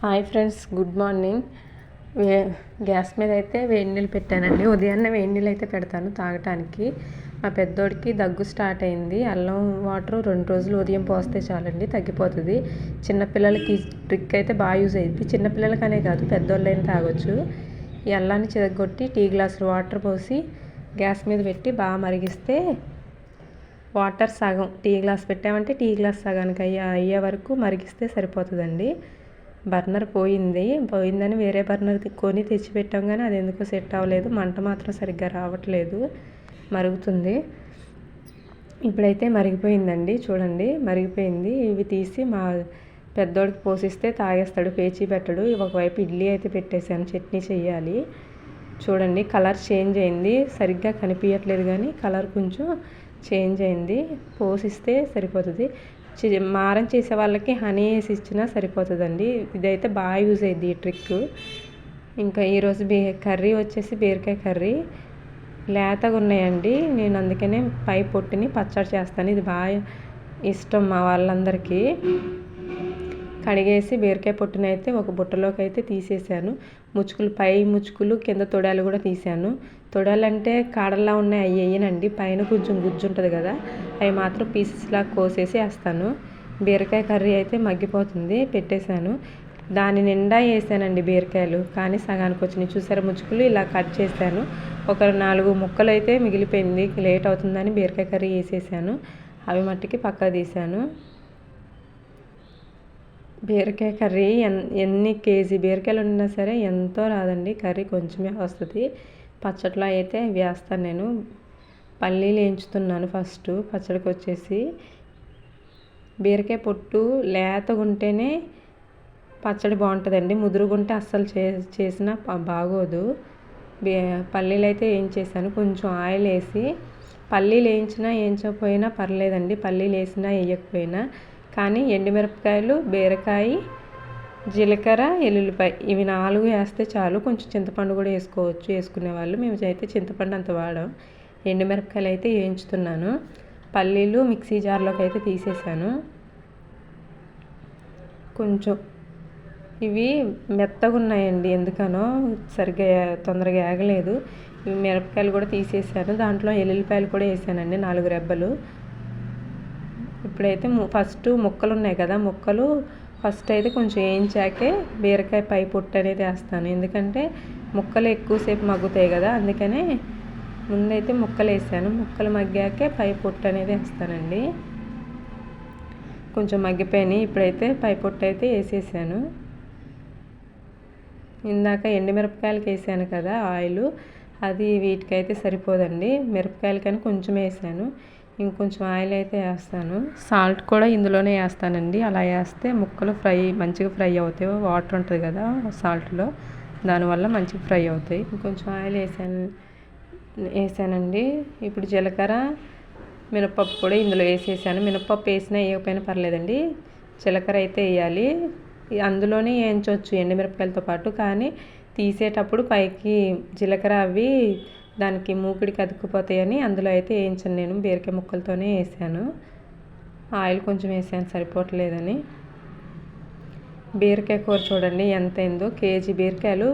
Hi friends, good morning. Gas మీద అయితే వేడి నీళ్ళు పెట్టానండి. ఉదయాన్నే వేడి నీళ్ళు అయితే పెడతాను తాగటానికి. మా పెద్దోడికి దగ్గు స్టార్ట్ అయింది. అల్లం వాటర్ 2 రోజులు ఉదయం పోస్తే చాలండి, తగ్గిపోతుంది. చిన్నపిల్లలకి ట్రిక్ అయితే బాగా యూజ్ అయ్యింది. చిన్నపిల్లలకనే కాదు, పెద్దోళ్ళైనా తాగొచ్చు. ఈ అల్లాన్ని చితగొట్టి టీ గ్లాసులు వాటర్ పోసి గ్యాస్ మీద పెట్టి బాగా మరిగిస్తే వాటర్ సగం టీ గ్లాస్ పెట్టామంటే టీ గ్లాస్ సగానికి అయ్యే వరకు మరిగిస్తే సరిపోతుందండి. బర్నర్ పోయిందని వేరే బర్నర్ కొని తెచ్చిపెట్టాం, కానీ అది ఎందుకో సెట్ అవ్వలేదు. మంట మాత్రం సరిగ్గా రావట్లేదు, మరుగుతుంది. ఇప్పుడైతే మరిగిపోయిందండి, చూడండి మరిగిపోయింది. ఇవి తీసి మా పెద్దోడికి పోసిస్తే తాగేస్తాడు, పేచీ పెట్టడు. ఒకవైపు ఇడ్లీ అయితే పెట్టేశాను, చట్నీ చెయ్యాలి. చూడండి కలర్ చేంజ్ అయింది, సరిగ్గా కనిపించట్లేదు కానీ కలర్ కొంచెం చేంజ్ అయింది. పోసిస్తే సరిపోతుంది. మారం చేసే వాళ్ళకి హనీ వేసి ఇచ్చినా సరిపోతుందండి. ఇదైతే బాగా యూజ్ అయ్యింది ఈ ట్రిక్. ఇంకా ఈరోజు కర్రీ వచ్చేసి బీరకాయ కర్రీ. లేతగా ఉన్నాయండి, నేను అందుకనే పై పొట్టుని పచ్చడి చేస్తాను. ఇది బాగా ఇష్టం మా వాళ్ళందరికీ. కడిగేసి బీరకాయ పొట్టుని అయితే ఒక బుట్టలోకి అయితే తీసేసాను. పై ముచ్చుకులు కింద తొడాలు కూడా తీసాను. తొడాలంటే కాడల్లా ఉన్నాయి, అవి వేయనండి. పైన కొంచెం గుజ్జు ఉంటుంది కదా, అవి మాత్రం పీసెస్లా కోసేసి వేస్తాను. బీరకాయ కర్రీ అయితే మగ్గిపోతుంది, పెట్టేశాను. దాని నిండా వేసానండి బీరకాయలు, కానీ సగానికి వచ్చినాయి. చూసారా ముచ్చుకులు ఇలా కట్ చేశాను. ఒక 4 ముక్కలు అయితే మిగిలిపోయింది, లేట్ అవుతుందని బీరకాయ కర్రీ వేసేసాను. అవి మట్టికి పక్కకు తీసాను. బీరకాయ కర్రీ ఎన్ని కేజీ బీరకాయలు ఉన్నా సరే ఎంతో రాదండి, కర్రీ కొంచెమే వస్తుంది. పచ్చట్లో అయితే వేస్తాను నేను. పల్లీలు వేయించుతున్నాను ఫస్ట్ పచ్చడికి వచ్చేసి. బీరకాయ పొట్టు లేతగా ఉంటేనే పచ్చడి బాగుంటుందండి, ముదురుగుంటే అస్సలు చేసినా బాగోదు. పల్లీలు అయితే వేయించేసాను, కొంచెం ఆయిల్ వేసి. పల్లీలు వేయించకపోయినా పర్లేదండి, పల్లీలు వేసినా వేయకపోయినా. కానీ ఎండుమిరపకాయలు, బీరకాయ, జీలకర్ర, ఎల్లుల్లిపాయ ఇవి 4 వేస్తే చాలు. కొంచెం చింతపండు కూడా వేసుకోవచ్చు వేసుకునేవాళ్ళు. మేము అయితే చింతపండు అంత వాడాం. ఎండుమిరపకాయలు అయితే వేయించుతున్నాను. పల్లీలు మిక్సీ జార్లోకి అయితే తీసేసాను. కొంచెం ఇవి మెత్తగా ఉన్నాయండి, ఎందుకనో సరిగ్గా తొందరగా ఆగలేదు. ఇవి మిరపకాయలు కూడా తీసేసాను. దాంట్లో ఎల్లుల్లిపాయలు కూడా వేసానండి, 4 రెబ్బలు. ఇప్పుడైతే ఫస్ట్ ముక్కలు ఉన్నాయి కదా, ముక్కలు ఫస్ట్ అయితే కొంచెం వేయించాకే బీరకాయ పై పొట్టు అనేది వేస్తాను. ఎందుకంటే ముక్కలు ఎక్కువసేపు మగ్గుతాయి కదా, అందుకనే ముందైతే ముక్కలు వేసాను. ముక్కలు మగ్గాకే పై పొట్టు అనేది వేస్తానండి. కొంచెం మగ్గిపోయినాయి, ఇప్పుడైతే పై పొట్టు అయితే వేసేసాను. ఇందాక ఎండుమిరపకాయలకి వేసాను కదా ఆయిల్, అది వీటికైతే సరిపోదండి. మిరపకాయలకని కొంచెం వేసాను, ఇంకొంచెం ఆయిల్ అయితే వేస్తాను. సాల్ట్ కూడా ఇందులోనే వేస్తానండి. అలా వేస్తే ముక్కలు మంచిగా ఫ్రై అవుతాయి. వాటర్ ఉంటుంది కదా సాల్ట్లో, దానివల్ల మంచిగా ఫ్రై అవుతాయి. ఇంకొంచెం ఆయిల్ వేసానండి. ఇప్పుడు జీలకర్ర, మినపప్పు కూడా ఇందులో వేసేసాను. మినపప్పు వేసినా వేయకపోయినా పర్లేదండి, జీలకర్ర అయితే వేయాలి. అందులోనే వేయించవచ్చు ఎండుమిరపకాయలతో పాటు, కానీ తీసేటప్పుడు పైకి జీలకర్ర అవి దానికి మూకిడికి అతుక్కుపోతాయని అందులో అయితే వేయించాను. నేను బీరకాయ ముక్కలతోనే వేసాను. ఆయిల్ కొంచెం వేసాను సరిపోవట్లేదని. బీరకాయ కూర చూడండి ఎంత అయిందో. కేజీ బీరకాయలు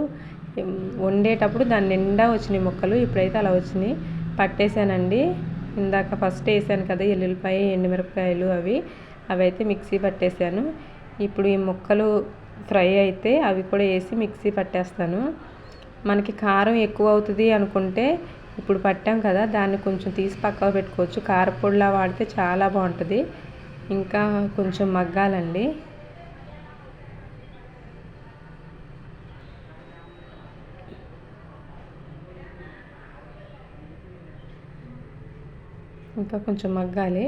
వండేటప్పుడు దాని నిండా వచ్చినాయి ముక్కలు. ఇప్పుడైతే అలా వచ్చినాయి. పట్టేశానండి. ఇందాక ఫస్ట్ వేసాను కదా ఎల్లుల్లిపాయ, ఎండుమిరపకాయలు అవి అయితే మిక్సీ పట్టేశాను. ఇప్పుడు ఈ ముక్కలు ఫ్రై అయితే అవి కూడా వేసి మిక్సీ పట్టేస్తాను. మనకి కారం ఎక్కువ అవుతుంది అనుకుంటే ఇప్పుడు పట్టాం కదా, దాన్ని కొంచెం తీసి పక్కకు పెట్టుకోవచ్చు. కారపొడిలా వాడితే చాలా బాగుంటుంది. ఇంకా కొంచెం మగ్గాలండి. ఇంకా కొంచెం మగ్గాలి.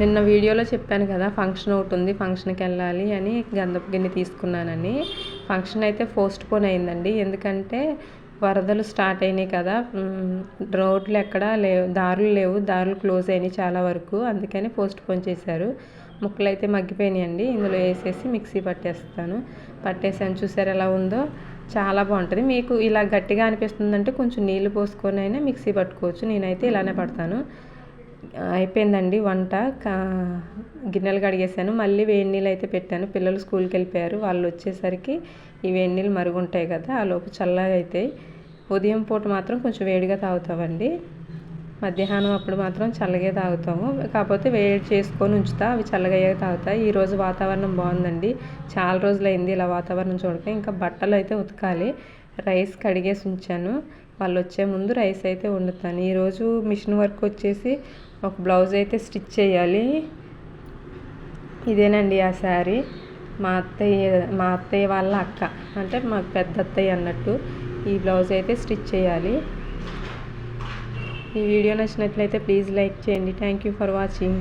నిన్న వీడియోలో చెప్పాను కదా, ఫంక్షన్ ఒకటి ఉంది, ఫంక్షన్కి వెళ్ళాలి అని గంధపు గిన్నె తీసుకున్నానని. ఫంక్షన్ అయితే పోస్ట్పోన్ అయిందండి, ఎందుకంటే వరదలు స్టార్ట్ అయినాయి కదా, రోడ్లు ఎక్కడా లేవు, దారులు క్లోజ్ అయినాయి చాలా వరకు, అందుకని పోస్ట్పోన్ చేశారు. ముక్కలు అయితే మగ్గిపోయినాయండి. ఇందులో వేసేసి మిక్సీ పట్టేసాను. చూసారు ఎలా ఉందో, చాలా బాగుంటుంది. మీకు ఇలా గట్టిగా అనిపిస్తుందంటే కొంచెం నీళ్ళు పోసుకొని అయినా మిక్సీ పట్టుకోవచ్చు. నేనైతే ఇలానే పడతాను. అయిపోయిందండి వంట. గిన్నెలు కడిగేసాను. మళ్ళీ వేడి నీళ్ళు అయితే పెట్టాను. పిల్లలు స్కూల్కి వెళ్ళిపోయారు. వాళ్ళు వచ్చేసరికి ఈ వేడి నీళ్ళు మరుగుంటాయి కదా, ఆ లోపు చల్లగా అవుతాయి. ఉదయం పూట మాత్రం కొంచెం వేడిగా తాగుతామండి. మధ్యాహ్నం అప్పుడు మాత్రం చల్లగా తాగుతాము. కాకపోతే వేడి చేసుకొని ఉంచుతా, అవి చల్లగా అయ్యాక తాగుతా. ఈరోజు వాతావరణం బాగుందండి. చాలా రోజులైంది ఇలా వాతావరణం చూడక. ఇంకా బట్టలు అయితే ఉతకాలి. రైస్ కడిగేసి ఉంచాను. వాళ్ళు వచ్చే ముందు రైస్ అయితే వండుతాను. ఈరోజు మిషన్ వర్క్ వచ్చేసి ఒక బ్లౌజ్ అయితే స్టిచ్ చేయాలి. ఇదేనండి ఆ శారీ. మా అత్తయ్య వాళ్ళ అక్క, అంటే మాకు పెద్ద అత్తయ్య అన్నట్టు. ఈ బ్లౌజ్ అయితే స్టిచ్ చేయాలి. ఈ వీడియో నచ్చినట్లయితే ప్లీజ్ లైక్ చేయండి. Thank you for watching.